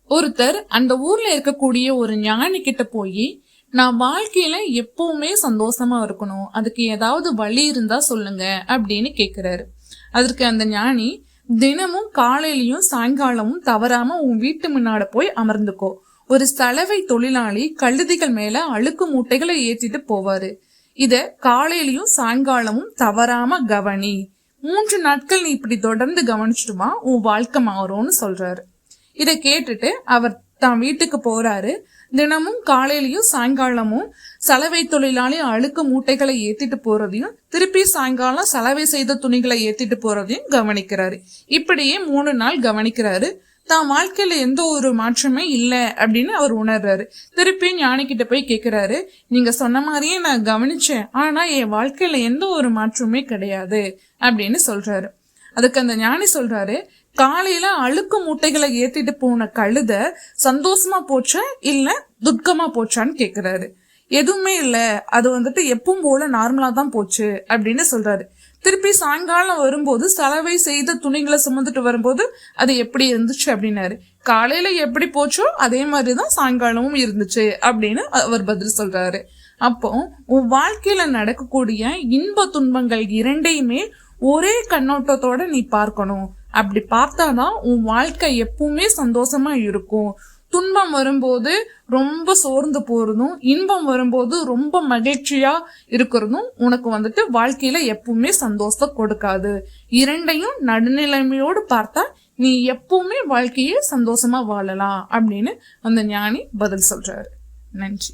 ஒருத்தர் அந்த ஊர்ல இருக்கக்கூடிய ஒரு ஞானி கிட்ட போய், நான் வாழ்க்கையில எப்பவுமே சந்தோஷமா இருக்கணும், அதுக்கு ஏதாவது வழி இருந்தா சொல்லுங்க அப்படின்னு கேக்குறாரு. அதற்கு அந்த ஞானி, தினமும் காலையிலயும் சாயங்காலமும் தவறாம உன் வீட்டு முன்னாட போய் அமர்ந்துக்கோ. ஒரு சலவை தொழிலாளி கழுதிகள் மேல அழுக்கு மூட்டைகளை ஏற்றிட்டு போவாரு. இத காலையிலயும் சாயங்காலமும் தவறாம கவனி. 3 நாட்கள் நீ இப்படி தொடர்ந்து கவனிச்சுட்டுமா உன் வாழ்க்கை மாறும்னு சொல்றாரு. இத கேட்டுட்டு அவர் தான் வீட்டுக்கு போறாரு. தினமும் காலையிலயும் சாயங்காலமும் சலவை தொழிலாளி அழுக்கு மூட்டைகளை ஏத்திட்டு போறதையும், திருப்பி சாயங்காலம் சலவை செய்த துணிகளை ஏத்திட்டு போறதையும் கவனிக்கிறாரு. இப்படியே 3 நாள் கவனிக்கிறாரு. தான் வாழ்க்கையில எந்த ஒரு மாற்றமே இல்ல அப்படின்னு அவர் உணர்றாரு. திருப்பி ஞானிக்கிட்ட போய் கேக்குறாரு, நீங்க சொன்ன மாதிரியே நான் கவனிச்சேன், ஆனா என் வாழ்க்கையில எந்த ஒரு மாற்றமே கிடையாது அப்படின்னு சொல்றாரு. அதுக்கு அந்த ஞானி சொல்றாரு, காலையில அழுக்கு மூட்டைகளை ஏத்திட்டு போன கழுத சந்தோஷமா போச்சா இல்ல துக்கமா போச்சான்னு கேக்குறாரு. எதுவுமே இல்ல, அது எப்பவும் போல நார்மலா தான் போச்சு அப்படின்னு சொல்றாரு. திருப்பி சாயங்காலம் வரும்போது சலவை செய்த துணிகளை சுமந்துட்டு வரும்போது அது எப்படி இருந்துச்சு அப்படின்னாரு. காலையில எப்படி போச்சோ அதே மாதிரிதான் சாயங்காலமும் இருந்துச்சு அப்படின்னு அவர் பதில் சொல்றாரு. அப்போ உன் வாழ்க்கையில நடக்கக்கூடிய இன்ப துன்பங்கள் இரண்டையுமே ஒரே கண்ணோட்டத்தோட நீ பார்க்கணும். அப்படி பார்த்தாதான் உன் வாழ்க்கை எப்பவுமே சந்தோஷமா இருக்கும். துன்பம் வரும்போது ரொம்ப சோர்ந்து போறதும், இன்பம் வரும்போது ரொம்ப மகிழ்ச்சியா இருக்கிறதும் உனக்கு வாழ்க்கையில எப்பவுமே சந்தோஷம் கொடுக்காது. இரண்டையும் நடுநிலைமையோடு பார்த்தா நீ எப்பவுமே வாழ்க்கையே சந்தோஷமா வாழலாம் அப்படின்னு அந்த ஞானி பதில் சொல்றாரு. நன்றி.